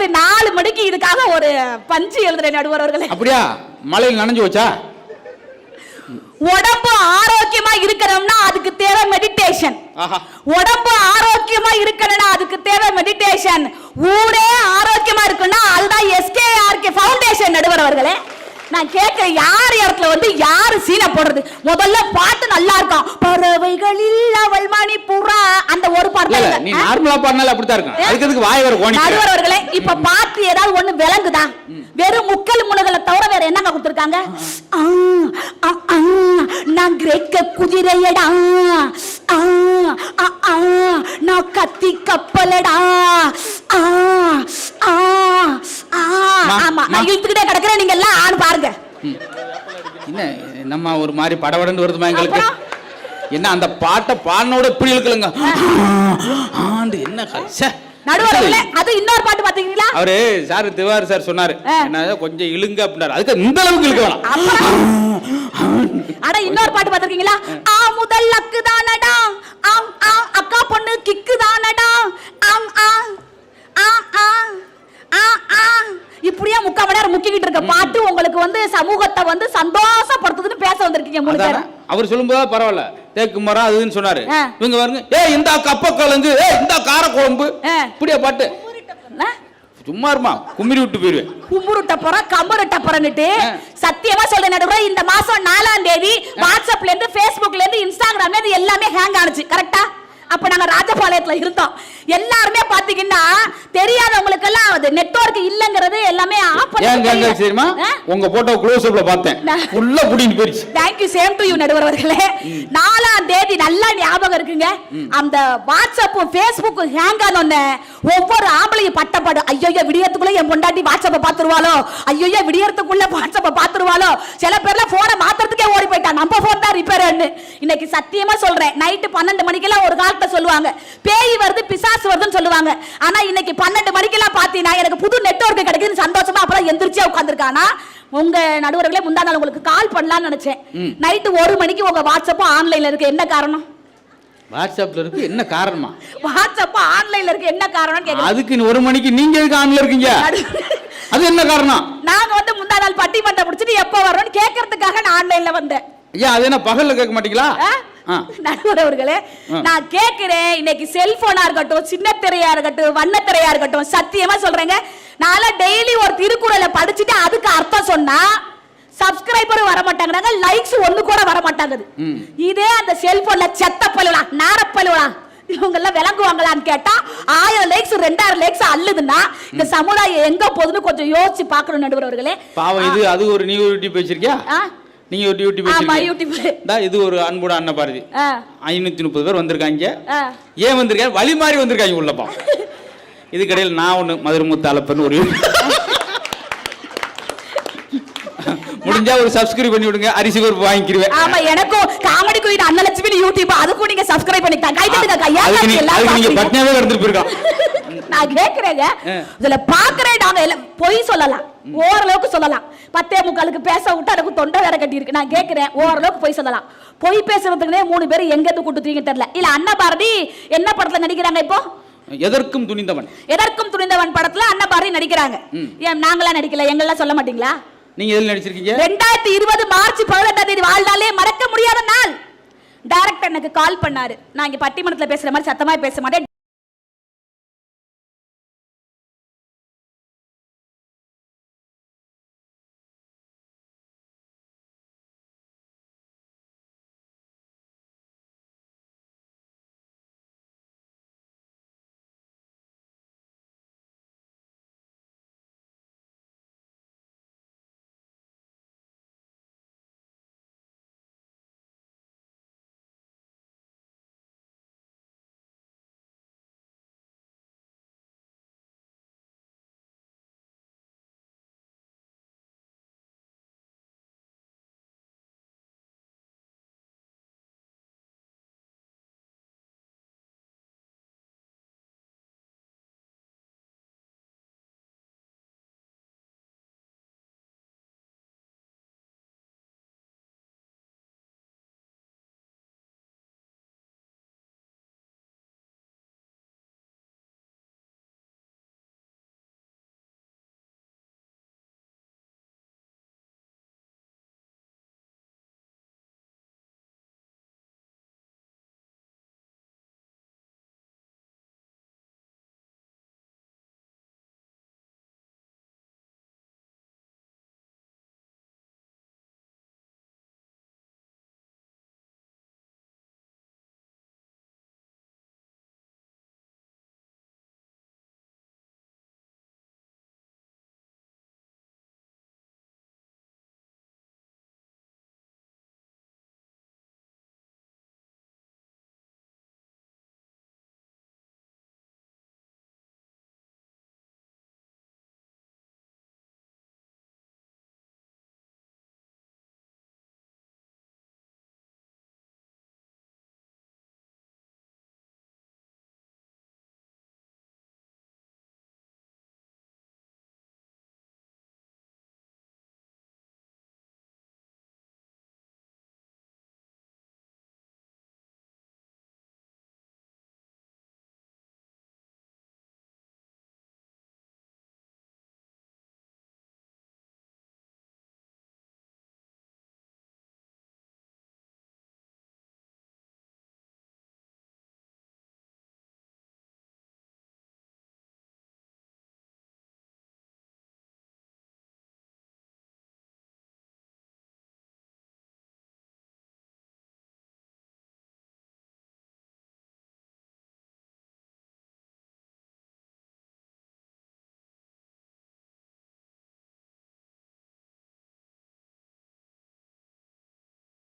Night 4 மணிக்கு இதுக்காக ஒரு பஞ்சு எழுதுறேன் நடுவர் அவர்களே. அப்படியா? மழையில் நனைஞ்சு வச்சா? உடம்பு ஆரோக்கியமா இருக்கணும்னா அதுக்கு தேவை மெடிடேஷன். உடம்பு ஆரோக்கியமா இருக்கணும்னா அதுக்கு தேவை மெடிடேஷன். ஊரே ஆரோக்கியமா இருக்குன்னா அதுதான் SKRK ஃபவுண்டேஷன் நடுவர் அவர்களே. நான் கேட்க யார் இடத்துல வந்து யாரு சீனை போடுறது? முதல்ல பாட்டு நல்லா இருக்கும். பறவைகளில் அவள் மணி புறா அந்த ஒரு பாட்டு இல்ல நீ நார்மலா பாடுனால அப்படிதான் இருக்கும். அதுக்கு எதுக்கு வாய் வர கோணி? நடுவர் அவர்களே இப்ப பாட்டு ஏதாவது ஒண்ணு விளங்குதா? வெறும் முக்கல் முனகளை தவிர வேற என்னங்க கொடுத்திருக்காங்க? நான் கிரேக்க குதிரையடா, நான் கத்தி கப்பலடா. ஆமா நான் இழுத்துக்கிட்டே கிடக்குறேன், நீங்க எல்லாம் ஆண் பாருங்க. என்ன நம்ம ஒரு மாதிரி படபடன்னு வருதுமா எங்களுக்கு? என்ன அந்த பாட்டை பாடினோட இப்படி இழுக்கலுங்க என்ன நடுவர்களே? அது இன்னொரு பாட்டு பாத்தீங்களா? அவரு சார் திவாரி சார் சொன்னாரு என்ன கொஞ்சம் இழுங்க அப்படின்னாரு. அதுக்கு இந்த அளவுக்கு இழுக்க வேணாம். அட இன்னொரு பாட்டு பாத்திருக்கீங்களா? முதல் அக்கு தானடா, அக்கா பொண்ணு கிக்கு தானடா, இப்படியே 3/4 மணி நேரம் முக்கிக்கிட்டு இருக்க பாட்டு உங்களுக்கு வந்து சமூகத்தை வந்து சந்தோஷப்படுத்துதுன்னு பேச வந்திருக்கீங்க. மூணு அவர் சொல்லும்போது பரவாயில்ல, தேக்கு மரம் அதுன்னு சொன்னாரு. இவங்க பாருங்க, இந்த கப்ப கலங்கு, இந்த கார குழம்பு, இப்படியா பாட்டு? சும்மா இருமா, கும்மிரி விட்டு போயிருவேன். கும்புருட்ட போற கம்பருட்ட போறன்னுட்டு சத்தியமா சொல்றேன் நடுவர், இந்த மாசம் 4ஆம் தேதி வாட்ஸ்அப்ல இருந்து ஃபேஸ்புக்ல இருந்து இன்ஸ்டாகிராம்ல இருந்து எல்லாமே ஹேங் ஆனிச்சு. கரெக்டா? அப்ப நாங்க ராஜபாளையத்துல இருந்தோம். எல்லாருமே பாத்தீங்கன்னா தெரியாதவங்களுக்கு எல்லாம் அது நெட்வொர்க் இல்லங்கிறது எல்லாமே ஆஃப் பண்ணி தெரியுமா? உங்க போட்டோ க்ளோஸ் அப்ல பார்த்தேன், ஃபுல்லா புடிங்க போயிடுச்சு. Thank you same to you நடுவர் அவர்களே. 4ஆம் தேதி நல்லா ஞாபகம் இருக்குங்க. அந்த வாட்ஸ்அப் ஃபேஸ்புக் ஹேங் ஆனோனே ஒவ்வொரு ஆம்பளையும் பட்டப்பாடு, ஐயோ விடியறதுக்குள்ள என் பொண்டாட்டி வாட்ஸ்அப்பை பாத்துருவாளோ, ஐயோ விடியறதுக்குள்ள வாட்ஸ்அப்பை பாத்துருவாளோ. சில பேர்ல போனை மாத்துறதுக்கே ஓடி போயிட்டான், நம்ம போன் தான் ரிப்பேர்னு. இன்னைக்கு சத்தியமா சொல்றேன், நைட்டு 12 மணிக்கெல்லாம் ஒரு காலத்தை சொல்லுவாங்க பேய் வருது பிசாசு வருதுன்னு சொல்லுவாங்க. ஆனா இன்னைக்கு 12 மணிக்கெல்லாம் பாத்தீங்கன்னா எனக்கு புது நெட்வொர்க் கிடைக்குது சந்தோஷமா அப்பலாம் எந்திரிச்சே உட்கார்ந்திருக்கானா. உங்க நடுவர்களே முந்தா நாள் உங்களுக்கு கால் பண்ணலாம்னு நினைச்சேன். நைட்டு 1 மணிக்கு உங்க வாட்ஸ்அப் ஆன்லைன்ல இருக்கு, என்ன காரணம்? வாட்ஸ்அப்ல இருக்கு என்ன காரணமா? வாட்ஸ்அப் ஆன்லைன்ல இருக்கு என்ன காரணம் கேக்குறேன். அதுக்கு 1 மணிக்கு நீங்க எதுக்கு ஆன்லைன்ல இருக்கீங்க? அது என்ன காரணம்? நாங்க வந்து முந்தா நாள் பட்டிமன்றம் முடிச்சிட்டு எப்ப வரோம்னு கேக்குறதுக்காக நான் ஆன்லைன்ல வந்தேன். ஐயா அது என்ன பகல்ல கேட்க மாட்டீங்களா? நடுவர் அவர்களே நான் கேக்குறேன், இன்னைக்கு செல்போனா இருக்கட்டும், சின்ன திரையா இருக்கட்டும், வண்ண திரையா இருக்கட்டும், சத்தியமா சொல்றேங்க, நாளை டெய்லி ஒரு திருக்குறளை படிச்சுட்டு அதுக்கு அர்த்தம் சொன்னா சப்ஸ்கிரைபரும் வர மாட்டாங்க, லைக்ஸ் ஒண்ணு கூட வர மாட்டாங்க. இதே அந்த செல்போன்ல செத்த பழுவா நாரப்பழுவா இவங்க எல்லாம் விளங்குவாங்களான்னு கேட்டா 1000 லைக்ஸ் 2000 லைக்ஸ் அல்லுதுன்னா இந்த சமுதாயம் எங்க போகுதுன்னு கொஞ்சம் யோசிச்சு பார்க்கணும் நடுவர் அவர்களே. பாவம், இது அது ஒரு நியூ யூடியூப் வச்சிருக்கியா? நீங்க ஒரு யூடியூப் வச்சிருக்கீங்க. இது ஒரு அன்போட அண்ணன் பாரதி 530 பேர் வந்திருக்காங்க. ஏன் வந்திருக்காங்க? வழி மாறி வந்திருக்காங்க உள்ளப்பா. இதுக்கடையில் நான் ஒண்ணு மதுரமுத்து அலப்பன் ஒரு முடிஞ்சா ஒரு சப்ஸ்கிரைப் பண்ணி விடுங்க, அரிசி பருப்பு வாங்கிக்கிறேன். ஆமா எனக்கும் காமெடி குயின் அன்னலட்சுமி யூடியூப் அதுக்கு நீங்க சப்ஸ்கிரைப் பண்ணிட்டாங்க. கை தட்டுங்க கையா. அதுக்கு நீங்க பட்னியாவே கடந்து போயிருக்கோம். நான் கேக்குறேங்க, இதுல பாக்குறேன் நாங்க பொய் சொல்லலாம், ஓரளவுக்கு சொல்லலாம். 10:45க்கு பேச விட்டு எனக்கு தொண்டை வேற கட்டி இருக்கு. நான் கேக்குறேன், ஓரளவுக்கு பொய் சொல்லலாம். பொய் பேசுறதுக்குனே 3 பேர் எங்க இருந்து கூட்டுறீங்க தெரியல. இல்ல அண்ணா பாரதி என்ன படத்துல நடிக்கிறாங்க இப்போ? எதற்கும் துணிந்தவன். எதற்கும் துணிந்தவன் படத்துல அண்ணா பாரதி நடிக்கிறாங்க. ஏன் நாங்களா நடிக்கல? எங்கெல்லாம் சொல்ல மாட்டீங்களா? நீங்க எதுல நடிச்சிருக்கீங்க? 2020 மார்ச் 18ஆம் தேதி வாழ்நாளே மறக்க முடியாத நாள். டைரக்டர் எனக்கு கால் பண்ணாரு. நான் இங்க பட்டிமன்றத்துல பேசுற மாதிரி சத்தமா பேச மாட்டேன்.